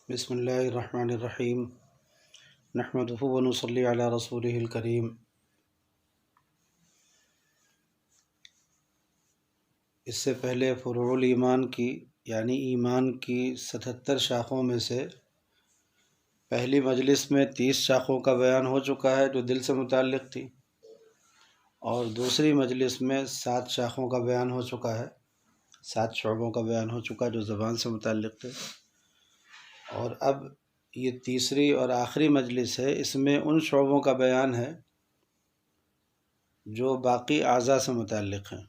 بسم اللہ الرحمن الرحیم نحمدہ ونصلی علی رسولہ الکریم۔ اس سے پہلے فروع الایمان کی یعنی ایمان کی 77 شاخوں میں سے پہلی مجلس میں 30 شاخوں کا بیان ہو چکا ہے جو دل سے متعلق تھی، اور دوسری مجلس میں 7 شاخوں کا بیان ہو چکا ہے، 7 شعبوں کا بیان ہو چکا جو زبان سے متعلق تھے، اور اب یہ تیسری اور آخری مجلس ہے۔ اس میں ان شعبوں کا بیان ہے جو باقی اعضاء سے متعلق ہیں،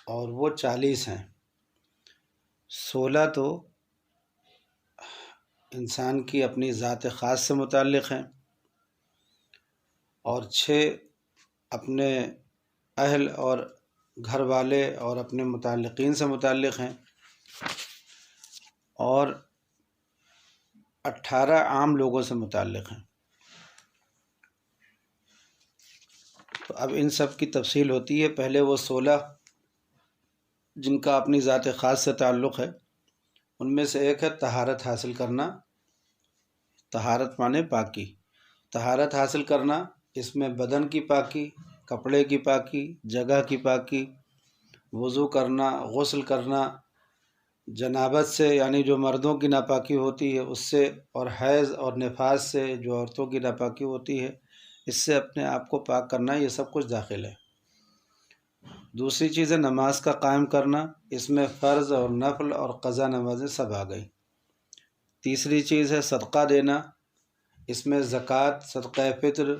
اور وہ 40 ہیں۔ 16 تو انسان کی اپنی ذات خاص سے متعلق ہیں، اور 6 اپنے اہل اور گھر والے اور اپنے متعلقین سے متعلق ہیں، اور 18 عام لوگوں سے متعلق ہیں۔ تو اب ان سب کی تفصیل ہوتی ہے۔ پہلے وہ 16 جن کا اپنی ذات خاص سے تعلق ہے، ان میں سے ایک ہے طہارت حاصل کرنا۔ طہارت معنی پاکی، طہارت حاصل کرنا، اس میں بدن کی پاکی، کپڑے کی پاکی، جگہ کی پاکی، وضو کرنا، غسل کرنا، جنابت سے یعنی جو مردوں کی ناپاکی ہوتی ہے اس سے، اور حیض اور نفاس سے جو عورتوں کی ناپاکی ہوتی ہے اس سے اپنے آپ کو پاک کرنا، یہ سب کچھ داخل ہے۔ دوسری چیز ہے نماز کا قائم کرنا، اس میں فرض اور نفل اور قضا نمازیں سب آ گئی۔ تیسری چیز ہے صدقہ دینا، اس میں زکوٰۃ، صدقہ فطر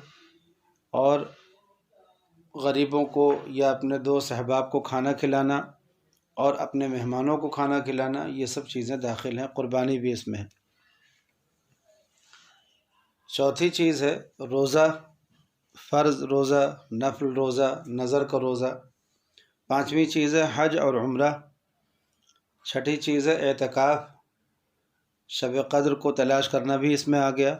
اور غریبوں کو یا اپنے دوست احباب کو کھانا کھلانا اور اپنے مہمانوں کو کھانا کھلانا، یہ سب چیزیں داخل ہیں، قربانی بھی اس میں ہے۔ چوتھی چیز ہے روزہ، فرض روزہ، نفل روزہ، نذر کا روزہ۔ پانچویں چیز ہے حج اور عمرہ۔ چھٹی چیز ہے اعتکاف، شب قدر کو تلاش کرنا بھی اس میں آ گیا۔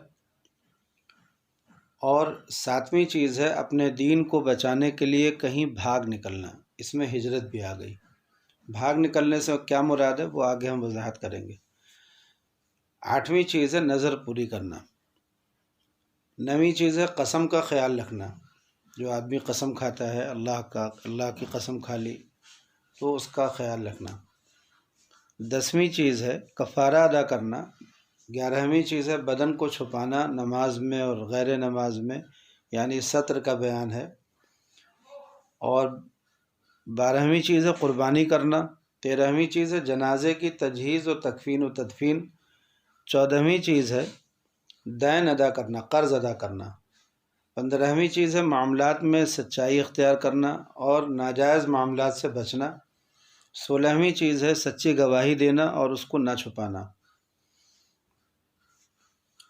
اور ساتویں چیز ہے اپنے دین کو بچانے کے لیے کہیں بھاگ نکلنا، اس میں ہجرت بھی آ گئی۔ بھاگ نکلنے سے کیا مراد ہے وہ آگے ہم وضاحت کریں گے۔ آٹھویں چیز ہے نظر پوری کرنا۔ نویں چیز ہے قسم کا خیال رکھنا، جو آدمی قسم کھاتا ہے اللہ کی قسم کھا لی تو اس کا خیال رکھنا۔ 10ویں چیز ہے کفارہ ادا کرنا۔ 11ویں چیز ہے بدن کو چھپانا نماز میں اور غیر نماز میں، یعنی ستر کا بیان ہے۔ اور 12ویں چیز ہے قربانی کرنا۔ 13ویں چیز ہے جنازے کی تجہیز و تکفین و تدفین۔ 14ویں چیز ہے دین ادا کرنا، قرض ادا کرنا۔ 15ویں چیز ہے معاملات میں سچائی اختیار کرنا اور ناجائز معاملات سے بچنا۔ 16ویں چیز ہے سچی گواہی دینا اور اس کو نہ چھپانا۔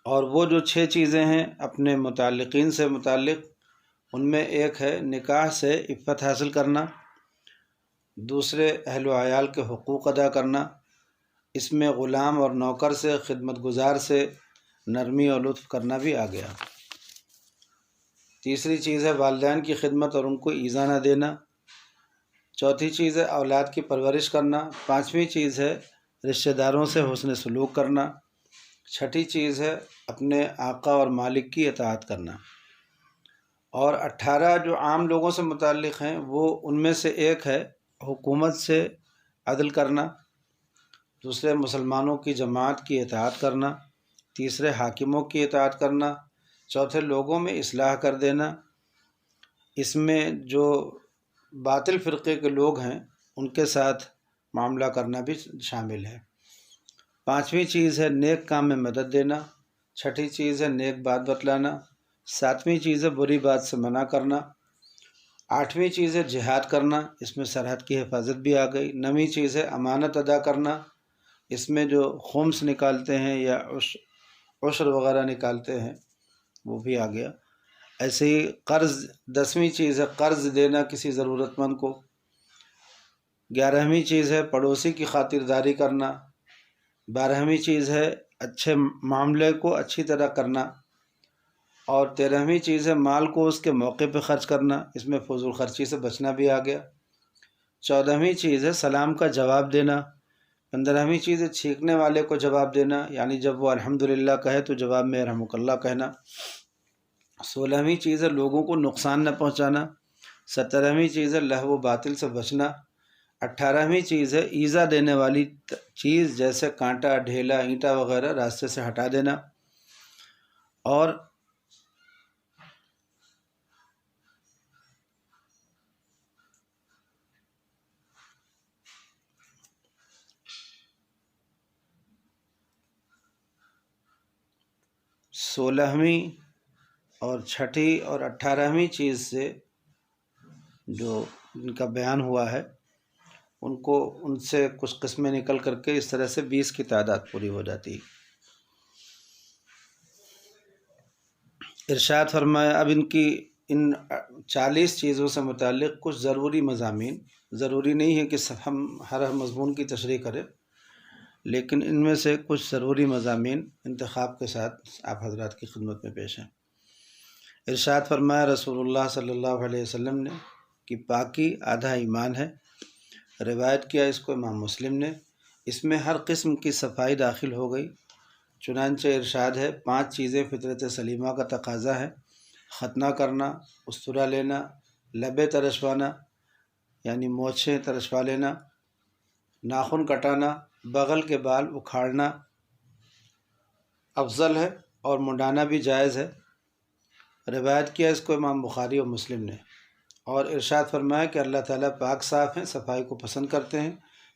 اور وہ جو 6 چیزیں ہیں اپنے متعلقین سے متعلق، ان میں ایک ہے نکاح سے عفت حاصل کرنا، دوسرے اہل و عیال کے حقوق ادا کرنا، اس میں غلام اور نوکر سے، خدمت گزار سے نرمی اور لطف کرنا بھی آ گیا۔ تیسری چیز ہے والدین کی خدمت اور ان کو ایذا نہ دینا۔ چوتھی چیز ہے اولاد کی پرورش کرنا۔ 5ویں چیز ہے رشتہ داروں سے حسن سلوک کرنا۔ 6ٹھی چیز ہے اپنے آقا اور مالک کی اطاعت کرنا۔ اور 18 جو عام لوگوں سے متعلق ہیں وہ ان میں سے ایک ہے حکومت سے عدل کرنا، دوسرے مسلمانوں کی جماعت کی اطاعت کرنا، تیسرے حاکموں کی اطاعت کرنا، چوتھے لوگوں میں اصلاح کر دینا۔ اس میں جو باطل فرقے کے لوگ ہیں ان کے ساتھ معاملہ کرنا بھی شامل ہے۔ 5ویں چیز ہے نیک کام میں مدد دینا۔ 6ٹھی چیز ہے نیک بات بتلانا۔ 7ویں چیز ہے بری بات سے منع کرنا۔ 8ویں چیز ہے جہاد کرنا، اس میں سرحد کی حفاظت بھی آ گئی۔ 9ویں چیز ہے امانت ادا کرنا، اس میں جو خمس نکالتے ہیں یا عشر وغیرہ نکالتے ہیں وہ بھی آ گیا۔ ایسے ہی قرض، 10ویں چیز ہے قرض دینا کسی ضرورت مند کو۔ 11ویں چیز ہے پڑوسی کی خاطرداری کرنا۔ 12ویں چیز ہے اچھے معاملے کو اچھی طرح کرنا۔ اور 13ویں چیز ہے مال کو اس کے موقع پہ خرچ کرنا، اس میں فضول خرچی سے بچنا بھی آ گیا۔ 14ویں چیز ہے سلام کا جواب دینا۔ 15ویں چیز ہے چھینکنے والے کو جواب دینا، یعنی جب وہ الحمدللہ کہے تو جواب میں رحمک اللہ کہنا۔ 16ویں چیز ہے لوگوں کو نقصان نہ پہنچانا۔ 17ویں چیز ہے لہو و باطل سے بچنا۔ 18ویں چیز ہے ایذا دینے والی چیز جیسے کانٹا، ڈھیلا، اینٹا وغیرہ راستے سے ہٹا دینا۔ اور 16ویں اور 6ٹھی اور 18ویں چیز سے جو ان کا بیان ہوا ہے ان سے کچھ قسمیں نکل کر کے اس طرح سے 20 کی تعداد پوری ہو جاتی ہے۔ ارشاد فرمایا اب ان 40 چیزوں سے متعلق کچھ ضروری مضامین، ضروری نہیں ہے کہ ہم ہر مضمون کی تشریح کریں، لیکن ان میں سے کچھ ضروری مضامین انتخاب کے ساتھ آپ حضرات کی خدمت میں پیش ہیں۔ ارشاد فرمایا رسول اللہ صلی اللہ علیہ وسلم نے کہ پاکی آدھا ایمان ہے۔ روایت کیا اس کو امام مسلم نے۔ اس میں ہر قسم کی صفائی داخل ہو گئی، چنانچہ ارشاد ہے 5 چیزیں فطرت سلیمہ کا تقاضا ہے: ختنہ کرنا، استرا لینا، لبیں ترشوانا یعنی مونچھیں ترشوا لینا، ناخن کٹانا، بغل کے بال اکھاڑنا افضل ہے اور منڈانا بھی جائز ہے۔ روایت کیا اس کو امام بخاری اور مسلم نے۔ اور ارشاد فرمایا کہ اللہ تعالیٰ پاک صاف ہیں، صفائی کو پسند کرتے ہیں،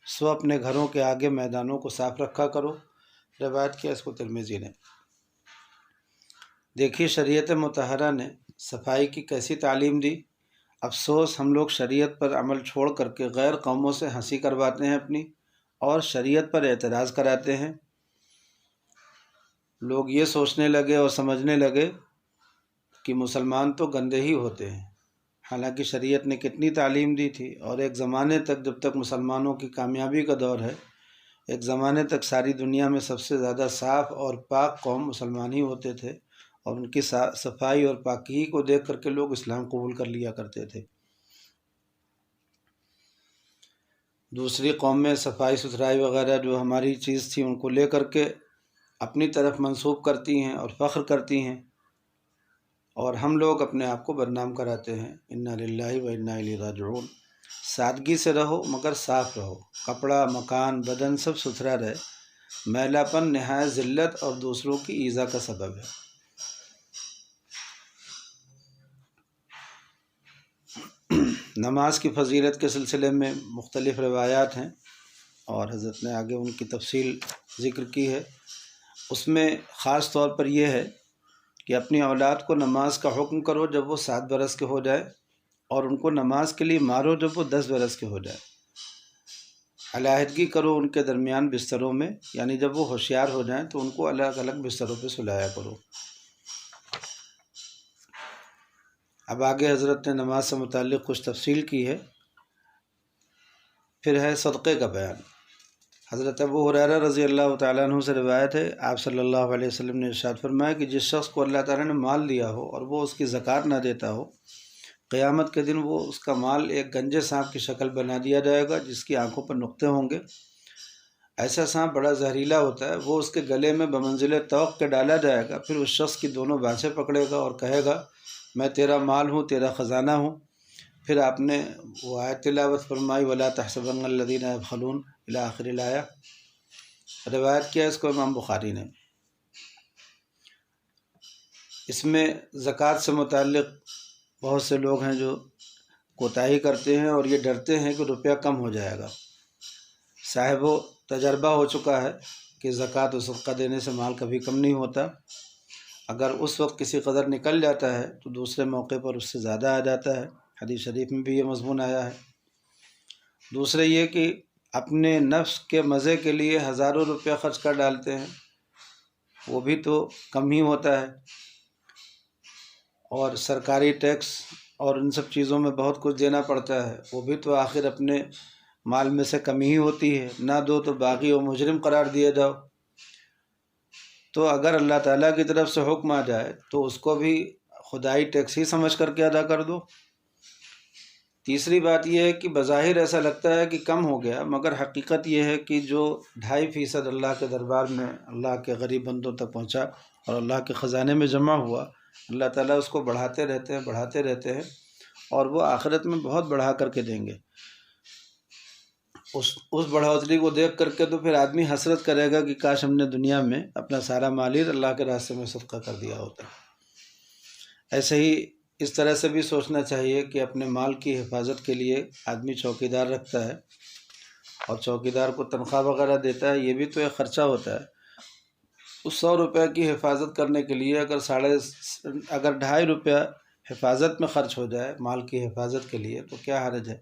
سو اپنے گھروں کے آگے میدانوں کو صاف رکھا کرو۔ روایت کیا اس کو ترمذی نے۔ دیکھیے شریعت مطہرہ نے صفائی کی کیسی تعلیم دی۔ افسوس ہم لوگ شریعت پر عمل چھوڑ کر کے غیر قوموں سے ہنسی کرواتے ہیں اپنی، اور شریعت پر اعتراض کراتے ہیں۔ لوگ یہ سوچنے لگے اور سمجھنے لگے کہ مسلمان تو گندے ہی ہوتے ہیں، حالانکہ شریعت نے کتنی تعلیم دی تھی۔ اور ایک زمانے تک، جب تک مسلمانوں کی کامیابی کا دور ہے، ایک زمانے تک ساری دنیا میں سب سے زیادہ صاف اور پاک قوم مسلمان ہی ہوتے تھے، اور ان کی صفائی اور پاکی کو دیکھ کر کے لوگ اسلام قبول کر لیا کرتے تھے۔ دوسری قوم میں صفائی ستھرائی وغیرہ جو ہماری چیز تھی ان کو لے کر کے اپنی طرف منسوب کرتی ہیں اور فخر کرتی ہیں، اور ہم لوگ اپنے آپ کو بدنام کراتے ہیں۔ انا للہ و انا الیہ راجعون۔ سادگی سے رہو مگر صاف رہو، کپڑا، مکان، بدن سب ستھرا رہے۔ میلا پن نہایت ذلت اور دوسروں کی ایذا کا سبب ہے۔ نماز کی فضیلت کے سلسلے میں مختلف روایات ہیں، اور حضرت نے آگے ان کی تفصیل ذکر کی ہے۔ اس میں خاص طور پر یہ ہے کہ اپنی اولاد کو نماز کا حکم کرو جب وہ 7 برس کے ہو جائے، اور ان کو نماز کے لیے مارو جب وہ 10 برس کے ہو جائے۔ علیحدگی کرو ان کے درمیان بستروں میں، یعنی جب وہ ہوشیار ہو جائیں تو ان کو الگ الگ بستروں پہ سلایا کرو۔ اب آگے حضرت نے نماز سے متعلق کچھ تفصیل کی ہے۔ پھر ہے صدقے کا بیان۔ حضرت ابو ہریرہ رضی اللہ تعالیٰ عنہ سے روایت ہے، آپ صلی اللہ علیہ وسلم نے ارشاد فرمایا کہ جس شخص کو اللہ تعالیٰ نے مال دیا ہو اور وہ اس کی زکوٰۃ نہ دیتا ہو، قیامت کے دن وہ اس کا مال ایک گنجے سانپ کی شکل بنا دیا جائے گا جس کی آنکھوں پر نقطے ہوں گے۔ ایسا سانپ بڑا زہریلا ہوتا ہے، وہ اس کے گلے میں بمنزل توق کے ڈالا جائے گا، پھر اس شخص کی دونوں بانسیں پکڑے گا اور کہے گا میں تیرا مال ہوں، تیرا خزانہ ہوں۔ پھر آپ نے وہ آیت تلاوت فرمائی وَلَا تَحْسَبَنَّ الَّذِينَ يَبْخَلُونَ إِلَى آخِرِ الآیہ۔ روایت کیا اس کو امام بخاری نے۔ اس میں زکوٰۃ سے متعلق بہت سے لوگ ہیں جو کوتاہی کرتے ہیں اور یہ ڈرتے ہیں کہ روپیہ کم ہو جائے گا۔ صاحب و تجربہ ہو چکا ہے کہ زکوٰۃ و صدقہ دینے سے مال کبھی کم نہیں ہوتا۔ اگر اس وقت کسی قدر نکل جاتا ہے تو دوسرے موقع پر اس سے زیادہ آ جاتا ہے، حدیث شریف میں بھی یہ مضمون آیا ہے۔ دوسرے یہ کہ اپنے نفس کے مزے کے لیے ہزاروں روپیہ خرچ کر ڈالتے ہیں، وہ بھی تو کم ہی ہوتا ہے۔ اور سرکاری ٹیکس اور ان سب چیزوں میں بہت کچھ دینا پڑتا ہے، وہ بھی تو آخر اپنے مال میں سے کمی ہی ہوتی ہے، نہ دو تو باغی و مجرم قرار دیے جاؤ۔ تو اگر اللہ تعالیٰ کی طرف سے حکم آ جائے تو اس کو بھی خدائی ٹیکس ہی سمجھ کر کے ادا کر دو۔ تیسری بات یہ ہے کہ بظاہر ایسا لگتا ہے کہ کم ہو گیا، مگر حقیقت یہ ہے کہ جو 2.5% اللہ کے دربار میں اللہ کے غریب بندوں تک پہنچا اور اللہ کے خزانے میں جمع ہوا، اللہ تعالیٰ اس کو بڑھاتے رہتے ہیں اور وہ آخرت میں بہت بڑھا کر کے دیں گے۔ اس بڑھوتری کو دیکھ کر کے تو پھر آدمی حسرت کرے گا کہ کاش ہم نے دنیا میں اپنا سارا مال ہی اللہ کے راستے میں صدقہ کر دیا ہوتا۔ ایسے ہی اس طرح سے بھی سوچنا چاہیے کہ اپنے مال کی حفاظت کے لیے آدمی چوکیدار رکھتا ہے اور چوکیدار کو تنخواہ وغیرہ دیتا ہے، یہ بھی تو ایک خرچہ ہوتا ہے۔ اس 100 روپے کی حفاظت کرنے کے لیے اگر 2.5 روپیہ حفاظت میں خرچ ہو جائے مال کی حفاظت کے لیے تو کیا حرج ہے؟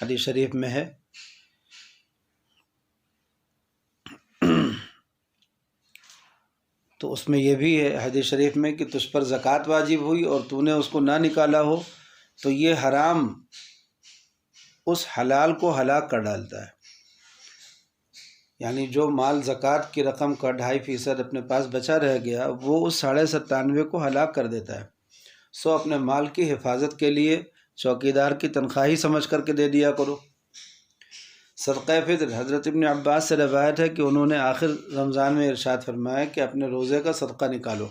حدیث شریف میں ہے تو اس میں یہ بھی ہے حدیث شریف میں کہ تجھ پر زکوٰۃ واجب ہوئی اور تو نے اس کو نہ نکالا ہو تو یہ حرام اس حلال کو ہلاک کر ڈالتا ہے۔ یعنی جو مال زکوٰۃ کی رقم کا 2.5% اپنے پاس بچا رہ گیا وہ اس 97.5 کو ہلاک کر دیتا ہے۔ سو اپنے مال کی حفاظت کے لیے چوکیدار کی تنخواہی سمجھ کر کے دے دیا کرو۔ صدقہ فطر، حضرت ابن عباس سے روایت ہے کہ انہوں نے آخر رمضان میں ارشاد فرمایا کہ اپنے روزے کا صدقہ نکالو۔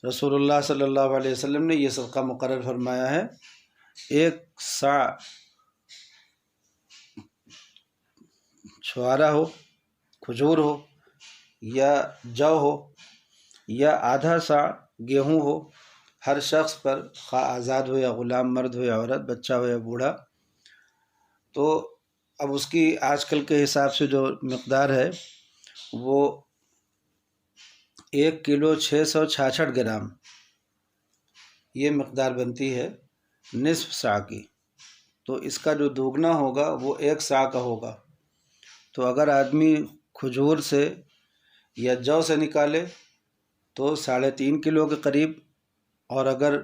رسول اللہ صلی اللہ علیہ وسلم نے یہ صدقہ مقرر فرمایا ہے، 1 صاع چھوارا ہو، کھجور ہو یا جو ہو یا آدھا صاع گیہوں ہو، ہر شخص پر خواہ آزاد ہو یا غلام، مرد ہو یا عورت، بچہ ہو یا بوڑھا۔ تو اب اس کی آج کل کے حساب سے جو مقدار ہے وہ 1 کلو 666 گرام یہ مقدار بنتی ہے نصف صاع کی۔ تو اس کا جو دوگنا ہوگا وہ 1 صاع کا ہوگا۔ تو اگر آدمی کھجور سے یا جو سے نکالے تو 3.5 کلو کے قریب، اور اگر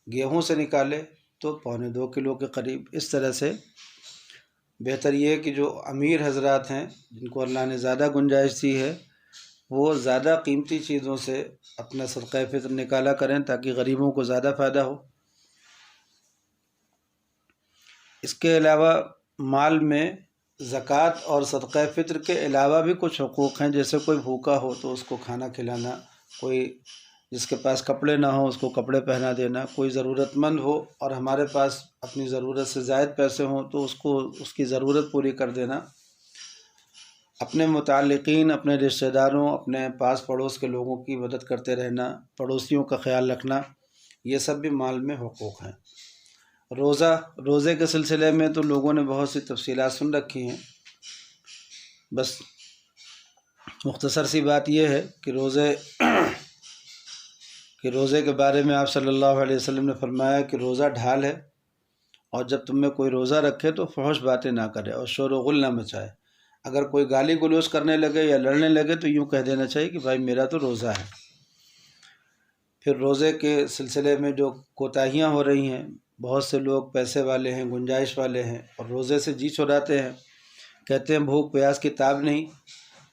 گیہوں سے نکالے تو 1.25 کلو کے قریب۔ اس طرح سے بہتر یہ ہے کہ جو امیر حضرات ہیں جن کو اللہ نے زیادہ گنجائش دی ہے وہ زیادہ قیمتی چیزوں سے اپنا صدقہ فطر نکالا کریں تاکہ غریبوں کو زیادہ فائدہ ہو۔ اس کے علاوہ مال میں زکوٰۃ اور صدقہ فطر کے علاوہ بھی کچھ حقوق ہیں، جیسے کوئی بھوکا ہو تو اس کو کھانا کھلانا، کوئی جس کے پاس کپڑے نہ ہوں اس کو کپڑے پہنا دینا، کوئی ضرورت مند ہو اور ہمارے پاس اپنی ضرورت سے زائد پیسے ہوں تو اس کو اس کی ضرورت پوری کر دینا، اپنے متعلقین، اپنے رشتہ داروں، اپنے پاس پڑوس کے لوگوں کی مدد کرتے رہنا، پڑوسیوں کا خیال رکھنا، یہ سب بھی مال میں حقوق ہیں۔ روزے کے سلسلے میں تو لوگوں نے بہت سی تفصیلات سن رکھی ہیں، بس مختصر سی بات یہ ہے کہ روزے کے بارے میں آپ صلی اللہ علیہ وسلم نے فرمایا کہ روزہ ڈھال ہے، اور جب تم میں کوئی روزہ رکھے تو فحش باتیں نہ کرے اور شور و غل نہ مچائے۔ اگر کوئی گالی گلوچ کرنے لگے یا لڑنے لگے تو یوں کہہ دینا چاہیے کہ بھائی میرا تو روزہ ہے۔ پھر روزے کے سلسلے میں جو کوتاہیاں ہو رہی ہیں، بہت سے لوگ پیسے والے ہیں، گنجائش والے ہیں اور روزے سے جی چھڑاتے ہیں، کہتے ہیں بھوک پیاس کی تاب نہیں۔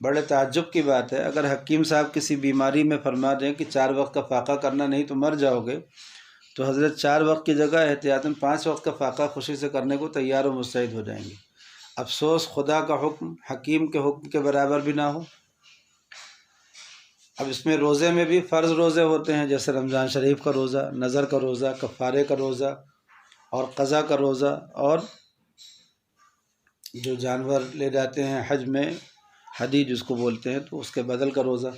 بڑے تعجب کی بات ہے، اگر حکیم صاحب کسی بیماری میں فرما دیں کہ 4 وقت کا فاقہ کرنا نہیں تو مر جاؤ گے، تو حضرت 4 وقت کی جگہ احتیاطاً 5 وقت کا فاقہ خوشی سے کرنے کو تیار و مستعد ہو جائیں گے۔ افسوس خدا کا حکم حکیم کے حکم کے برابر بھی نہ ہو۔ اب اس میں روزے میں بھی فرض روزے ہوتے ہیں، جیسے رمضان شریف کا روزہ، نظر کا روزہ، کفارے کا روزہ اور قضا کا روزہ، اور جو جانور لے جاتے ہیں حج میں، ہدی جس کو بولتے ہیں، تو اس کے بدل کا روزہ،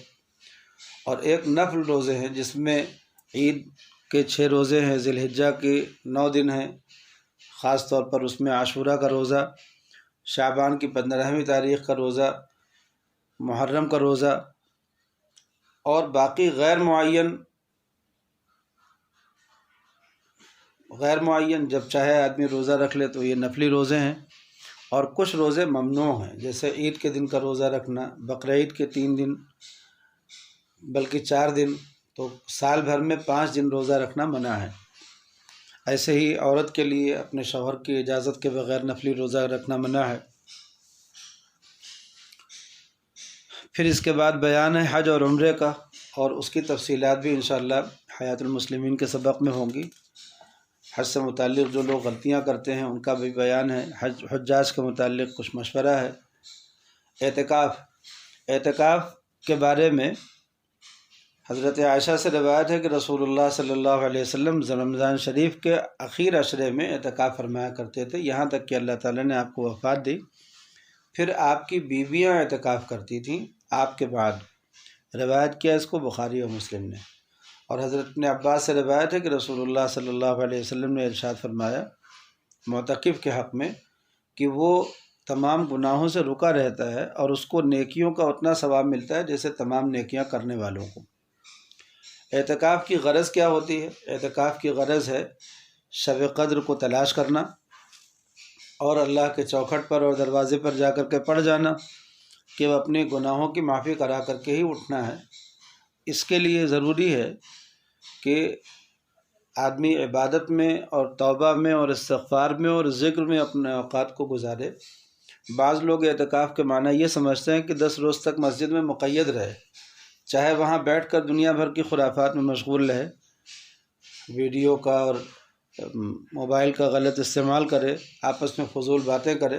اور ایک نفل روزے ہیں جس میں عید کے 6 روزے ہیں، ذی الحجہ کے 9 دن ہیں، خاص طور پر اس میں عاشورہ کا روزہ، شعبان کی 15ویں تاریخ کا روزہ، محرم کا روزہ، اور باقی غیر معین جب چاہے آدمی روزہ رکھ لے تو یہ نفلی روزے ہیں۔ اور کچھ روزے ممنوع ہیں، جیسے عید کے دن کا روزہ رکھنا، بقرعید کے 3 دن بلکہ 4 دن، تو سال بھر میں 5 دن روزہ رکھنا منع ہے۔ ایسے ہی عورت کے لیے اپنے شوہر کی اجازت کے بغیر نفلی روزہ رکھنا منع ہے۔ پھر اس کے بعد بیان ہے حج اور عمرے کا، اور اس کی تفصیلات بھی انشاءاللہ حیات المسلمین کے سبق میں ہوں گی۔ حج سے متعلق جو لوگ غلطیاں کرتے ہیں ان کا بھی بیان ہے، حجاج کے متعلق کچھ مشورہ ہے۔ اعتکاف کے بارے میں حضرت عائشہ سے روایت ہے کہ رسول اللہ صلی اللہ علیہ وسلم رمضان شریف کے اخیر عشرے میں اعتکاف فرمایا کرتے تھے، یہاں تک کہ اللہ تعالیٰ نے آپ کو وفات دی۔ پھر آپ کی بیویاں اعتکاف کرتی تھیں آپ کے بعد، روایت کیا اس کو بخاری اور مسلم نے۔ اور حضرت ابن عباس سے روایت ہے کہ رسول اللہ صلی اللہ علیہ وسلم نے ارشاد فرمایا معتکف کے حق میں کہ وہ تمام گناہوں سے رکا رہتا ہے اور اس کو نیکیوں کا اتنا ثواب ملتا ہے جیسے تمام نیکیاں کرنے والوں کو۔ اعتکاف کی غرض کیا ہوتی ہے؟ اعتکاف کی غرض ہے شب قدر کو تلاش کرنا اور اللہ کے چوکھٹ پر اور دروازے پر جا کر کے پڑ جانا کہ وہ اپنے گناہوں کی معافی کرا کر کے ہی اٹھنا ہے۔ اس کے لیے ضروری ہے کہ آدمی عبادت میں اور توبہ میں اور استغفار میں اور ذکر میں اپنے اوقات کو گزارے۔ بعض لوگ اعتکاف کے معنی یہ سمجھتے ہیں کہ 10 روز تک مسجد میں مقید رہے، چاہے وہاں بیٹھ کر دنیا بھر کی خرافات میں مشغول رہے، ویڈیو کا اور موبائل کا غلط استعمال کرے، آپس میں فضول باتیں کرے۔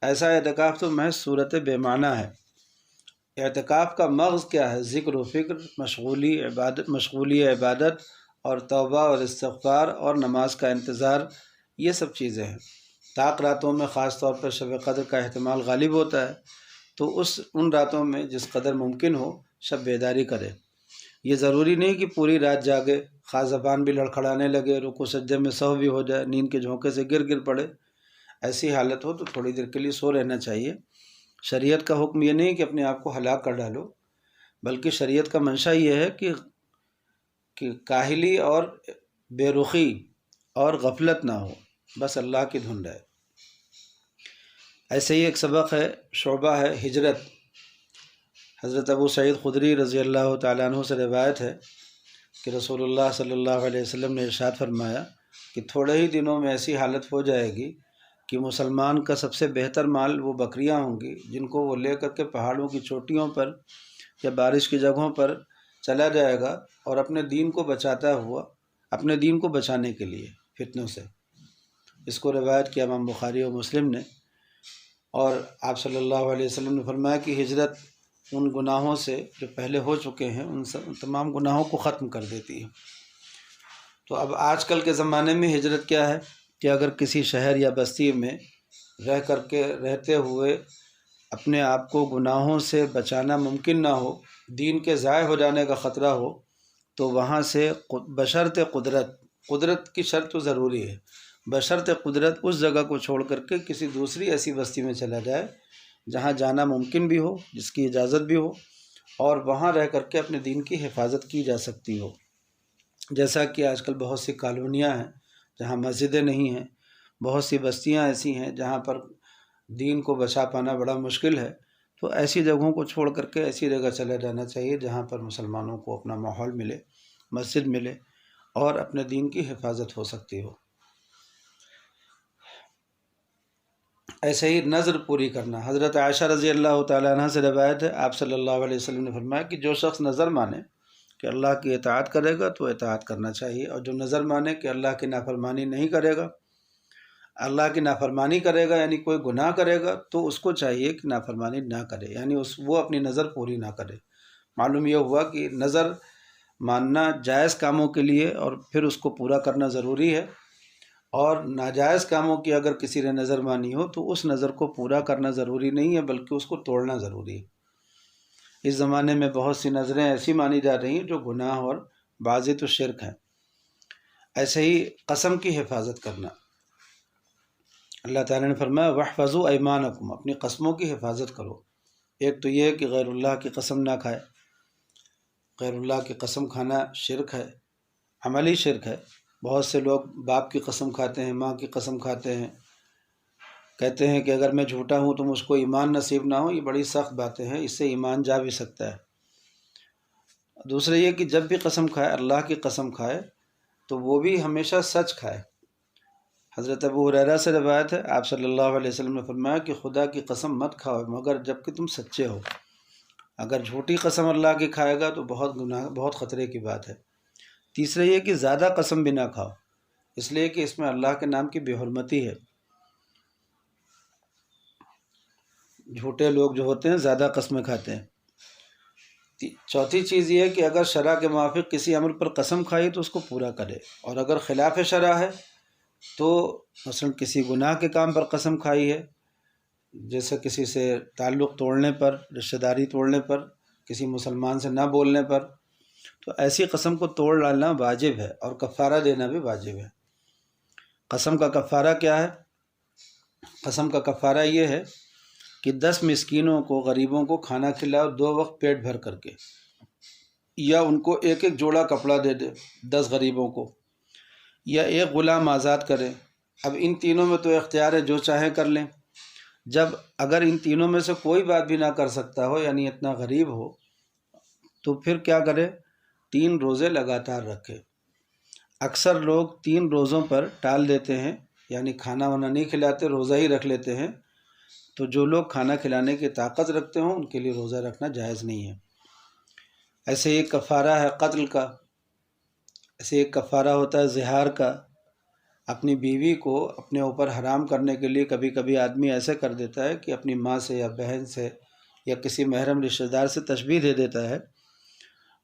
ایسا اعتکاف تو محض صورت بے معنی ہے۔ اعتکاف کا مغز کیا ہے؟ ذکر و فکر، مشغولی عبادت اور توبہ اور استغفار اور نماز کا انتظار، یہ سب چیزیں ہیں۔ طاق راتوں میں خاص طور پر شب قدر کا احتمال غالب ہوتا ہے، تو ان راتوں میں جس قدر ممکن ہو شب بیداری کرے۔ یہ ضروری نہیں کہ پوری رات جاگے، خاص زبان بھی لڑکھڑانے لگے، رکوع سجدے میں سہو بھی ہو جائے، نیند کے جھونکے سے گر پڑے۔ ایسی حالت ہو تو تھوڑی دیر کے لیے سو رہنا چاہیے۔ شریعت کا حکم یہ نہیں کہ اپنے آپ کو ہلاک کر ڈالو، بلکہ شریعت کا منشا یہ ہے کہ کاہلی اور بے رخی اور غفلت نہ ہو، بس اللہ کی دھن رہے۔ ایسے ہی ایک سبق ہے، شعبہ ہے ہجرت۔ حضرت ابو سعید خدری رضی اللہ تعالیٰ عنہ سے روایت ہے کہ رسول اللہ صلی اللہ علیہ وسلم نے ارشاد فرمایا کہ تھوڑے ہی دنوں میں ایسی حالت ہو جائے گی کہ مسلمان کا سب سے بہتر مال وہ بکریاں ہوں گی جن کو وہ لے کر کے پہاڑوں کی چوٹیوں پر یا بارش کی جگہوں پر چلا جائے گا، اور اپنے دین کو بچاتا ہوا، اپنے دین کو بچانے کے لیے فتنوں سے۔ اس کو روایت کیا امام بخاری اور مسلم نے۔ اور آپ صلی اللہ علیہ وسلم نے فرمایا کہ ہجرت ان گناہوں سے جو پہلے ہو چکے ہیں ان تمام گناہوں کو ختم کر دیتی ہے۔ تو اب آج کل کے زمانے میں ہجرت کیا ہے کہ اگر کسی شہر یا بستی میں رہتے ہوئے اپنے آپ کو گناہوں سے بچانا ممکن نہ ہو، دین کے ضائع ہو جانے کا خطرہ ہو، تو وہاں سے بشرط قدرت کی شرط تو ضروری ہے، بشرط قدرت اس جگہ کو چھوڑ کر کے کسی دوسری ایسی بستی میں چلا جائے جہاں جانا ممکن بھی ہو، جس کی اجازت بھی ہو، اور وہاں رہ کر کے اپنے دین کی حفاظت کی جا سکتی ہو۔ جیسا کہ آج کل بہت سی کالونیاں ہیں جہاں مسجدیں نہیں ہیں، بہت سی بستیاں ایسی ہیں جہاں پر دین کو بچا پانا بڑا مشکل ہے، تو ایسی جگہوں کو چھوڑ کر کے ایسی جگہ چلا جانا چاہیے جہاں پر مسلمانوں کو اپنا ماحول ملے، مسجد ملے اور اپنے دین کی حفاظت ہو سکتی ہو۔ ایسے ہی نظر پوری کرنا۔ حضرت عائشہ رضی اللہ تعالیٰ عنہ سے روایت ہے، آپ صلی اللہ علیہ وسلم نے فرمایا کہ جو شخص نظر مانے کہ اللہ کی اطاعت کرے گا تو اطاعت کرنا چاہیے، اور جو نظر مانے کہ اللہ کی نافرمانی نہیں کرے گا، اللہ کی نافرمانی کرے گا یعنی کوئی گناہ کرے گا، تو اس کو چاہیے کہ نافرمانی نہ کرے، یعنی وہ اپنی نظر پوری نہ کرے۔ معلوم یہ ہوا کہ نظر ماننا جائز کاموں کے لیے اور پھر اس کو پورا کرنا ضروری ہے، اور ناجائز کاموں کی اگر کسی نے نظر مانی ہو تو اس نظر کو پورا کرنا ضروری نہیں ہے بلکہ اس کو توڑنا ضروری ہے۔ اس زمانے میں بہت سی نظریں ایسی مانی جا رہی ہیں جو گناہ اور بعضی تو شرک ہیں۔ ایسے ہی قسم کی حفاظت کرنا۔ اللہ تعالیٰ نے فرمایا وَاحْفَظُوا أَيْمَانَكُمْ، اپنی قسموں کی حفاظت کرو۔ ایک تو یہ ہے کہ غیر اللہ کی قسم نہ کھائے، غیر اللہ کی قسم کھانا شرک ہے، عملی شرک ہے۔ بہت سے لوگ باپ کی قسم کھاتے ہیں، ماں کی قسم کھاتے ہیں، کہتے ہیں کہ اگر میں جھوٹا ہوں تو مجھ کو ایمان نصیب نہ ہو۔ یہ بڑی سخت باتیں ہیں، اس سے ایمان جا بھی سکتا ہے۔ دوسرا یہ کہ جب بھی قسم کھائے، اللہ کی قسم کھائے تو وہ بھی ہمیشہ سچ کھائے۔ حضرت ابو ہریرہ سے روایت ہے، آپ صلی اللہ علیہ وسلم نے فرمایا کہ خدا کی قسم مت کھاؤ مگر جب کہ تم سچے ہو۔ اگر جھوٹی قسم اللہ کی کھائے گا تو بہت خطرے کی بات ہے۔ تیسرا یہ کہ زیادہ قسم بھی نہ کھاؤ، اس لیے کہ اس میں اللہ کے نام کی بے حرمتی ہے۔ جھوٹے لوگ جو ہوتے ہیں زیادہ قسمیں کھاتے ہیں۔ چوتھی چیز یہ ہے کہ اگر شرع کے موافق کسی عمل پر قسم کھائی تو اس کو پورا کرے، اور اگر خلاف شرع ہے تو مثلا کسی گناہ کے کام پر قسم کھائی ہے، جیسے کسی سے تعلق توڑنے پر، رشتہ داری توڑنے پر، کسی مسلمان سے نہ بولنے پر، تو ایسی قسم کو توڑ ڈالنا واجب ہے اور کفارہ دینا بھی واجب ہے۔ قسم کا کفارہ کیا ہے؟ قسم کا کفارہ یہ ہے کہ 10 مسکینوں کو، غریبوں کو کھانا کھلاؤ 2 وقت پیٹ بھر کر کے، یا ان کو ایک ایک جوڑا کپڑا دے دے 10 غریبوں کو، یا ایک غلام آزاد کرے۔ اب ان تینوں میں تو اختیار ہے، جو چاہیں کر لیں۔ اگر ان تینوں میں سے کوئی بات بھی نہ کر سکتا ہو، یعنی اتنا غریب ہو، تو پھر کیا کرے؟ 3 روزے لگاتار رکھے۔ اکثر لوگ 3 روزوں پر ٹال دیتے ہیں، یعنی کھانا وانا نہیں کھلاتے، روزہ ہی رکھ لیتے ہیں۔ تو جو لوگ کھانا کھلانے کی طاقت رکھتے ہوں ان کے لیے روزہ رکھنا جائز نہیں ہے۔ ایسے ایک کفارہ ہے قتل کا، ایسے ایک کفارہ ہوتا ہے زہار کا۔ اپنی بیوی کو اپنے اوپر حرام کرنے کے لیے کبھی کبھی آدمی ایسے کر دیتا ہے کہ اپنی ماں سے یا بہن سے یا کسی محرم رشتہ دار سے تشبیہ دے دیتا ہے،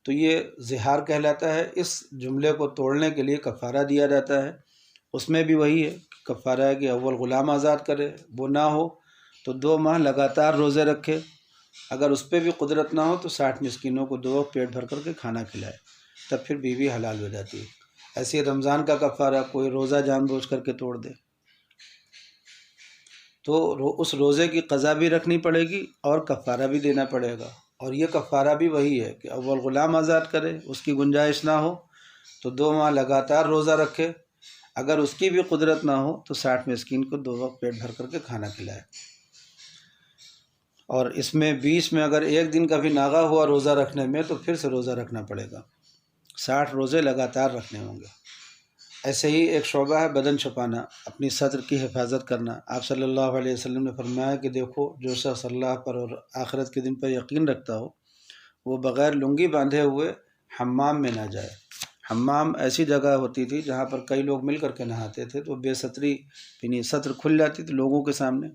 تو یہ زہار کہلاتا ہے۔ اس جملے کو توڑنے کے لیے کفارہ دیا جاتا ہے۔ اس میں بھی وہی ہے، کفارہ ہے کہ اول غلام آزاد کرے، وہ نہ ہو تو 2 ماہ لگاتار روزے رکھے، اگر اس پہ بھی قدرت نہ ہو تو 60 مسکینوں کو 2 وقت پیٹ بھر کر کے کھانا کھلائے، تب پھر بیوی حلال ہو جاتی ہے۔ ایسے رمضان کا کفارہ، کوئی روزہ جان بوجھ کر کے توڑ دے تو اس روزے کی قضا بھی رکھنی پڑے گی اور کفارہ بھی دینا پڑے گا۔ اور یہ کفارہ بھی وہی ہے کہ اول غلام آزاد کرے، اس کی گنجائش نہ ہو تو 2 ماہ لگاتار روزہ رکھے، اگر اس کی بھی قدرت نہ ہو تو 60 مسکین کو 2 وقت پیٹ بھر کر کے کھانا کھلائے۔ اور اس میں بیچ میں اگر ایک دن کا بھی ناغہ ہوا روزہ رکھنے میں تو پھر سے روزہ رکھنا پڑے گا، 60 روزے لگاتار رکھنے ہوں گے۔ ایسے ہی ایک شعبہ ہے بدن چھپانا، اپنی صدر کی حفاظت کرنا۔ آپ صلی اللہ علیہ وسلم نے فرمایا کہ دیکھو، جو شخص اللہ پر اور آخرت کے دن پر یقین رکھتا ہو وہ بغیر لنگی باندھے ہوئے حمام میں نہ جائے۔ حمام ایسی جگہ ہوتی تھی جہاں پر کئی لوگ مل کر کے نہاتے تھے، تو بے ستری یعنی صدر کھل جاتی تھی لوگوں کے سامنے۔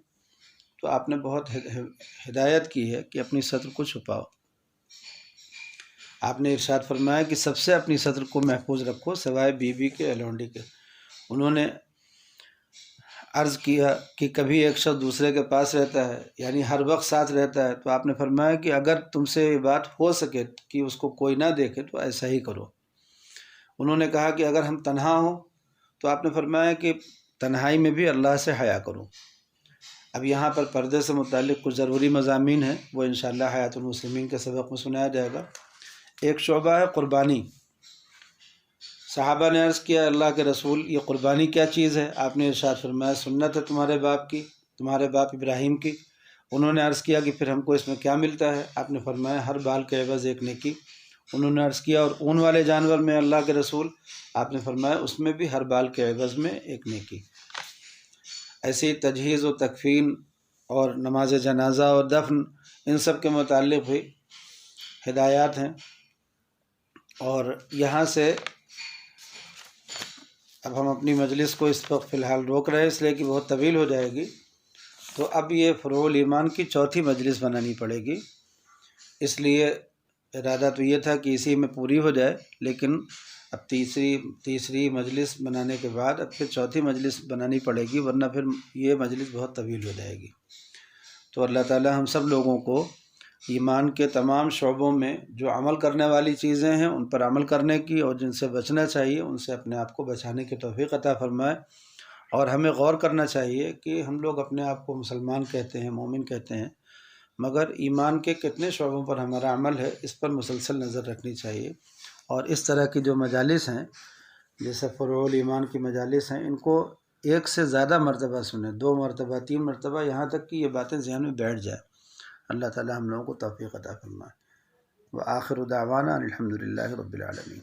تو آپ نے بہت ہدایت کی ہے کہ اپنی صدر کو چھپاؤ۔ آپ نے ارشاد فرمایا کہ سب سے اپنی صدر کو محفوظ رکھو سوائے بیوی کے یا لونڈی کے۔ انہوں نے عرض کیا کہ کبھی ایک شخص دوسرے کے پاس رہتا ہے، یعنی ہر وقت ساتھ رہتا ہے، تو آپ نے فرمایا کہ اگر تم سے یہ بات ہو سکے کہ اس کو کوئی نہ دیکھے تو ایسا ہی کرو۔ انہوں نے کہا کہ اگر ہم تنہا ہوں تو آپ نے فرمایا کہ تنہائی میں بھی اللہ سے حیا کرو۔ اب یہاں پر پردے سے متعلق کچھ ضروری مضامین ہیں، وہ انشاءاللہ حیات المسلمین کے سبق میں سنایا جائے گا۔ ایک شعبہ ہے قربانی۔ صحابہ نے عرض کیا اللہ کے رسول، یہ قربانی کیا چیز ہے؟ آپ نے ارشاد فرمایا سنت ہے تمہارے باپ کی، تمہارے باپ ابراہیم کی۔ انہوں نے عرض کیا کہ پھر ہم کو اس میں کیا ملتا ہے؟ آپ نے فرمایا ہر بال کے عوض ایک نیکی۔ انہوں نے عرض کیا اور اون والے جانور میں اللہ کے رسول؟ آپ نے فرمایا اس میں بھی ہر بال کے عوض میں ایک نیکی۔ ایسی تجہیز و تکفین اور نماز جنازہ اور دفن، ان سب کے متعلق بھی ہدایات ہیں۔ اور یہاں سے اب ہم اپنی مجلس کو اس وقت فی الحال روک رہے ہیں، اس لیے کہ بہت طویل ہو جائے گی۔ تو اب یہ فروع الایمان کی 4تھی مجلس بنانی پڑے گی، اس لیے ارادہ تو یہ تھا کہ اسی میں پوری ہو جائے، لیکن اب تیسری مجلس بنانے کے بعد اب پھر 4تھی مجلس بنانی پڑے گی، ورنہ پھر یہ مجلس بہت طویل ہو جائے گی۔ تو اللہ تعالی ہم سب لوگوں کو ایمان کے تمام شعبوں میں جو عمل کرنے والی چیزیں ہیں ان پر عمل کرنے کی، اور جن سے بچنا چاہیے ان سے اپنے آپ کو بچانے کی توفیق عطا فرمائے۔ اور ہمیں غور کرنا چاہیے کہ ہم لوگ اپنے آپ کو مسلمان کہتے ہیں، مومن کہتے ہیں، مگر ایمان کے کتنے شعبوں پر ہمارا عمل ہے، اس پر مسلسل نظر رکھنی چاہیے۔ اور اس طرح کی جو مجالس ہیں، جیسے فروع الایمان کی مجالس ہیں، ان کو 1 سے زیادہ مرتبہ سنیں، 2 مرتبہ 3 مرتبہ، یہاں تک کہ یہ باتیں ذہن میں بیٹھ جائیں۔ اللہ تعالی ہم لوگوں کو توفیق عطا فرمائے۔ وآخر دعوانا الحمد للہ رب العالمین۔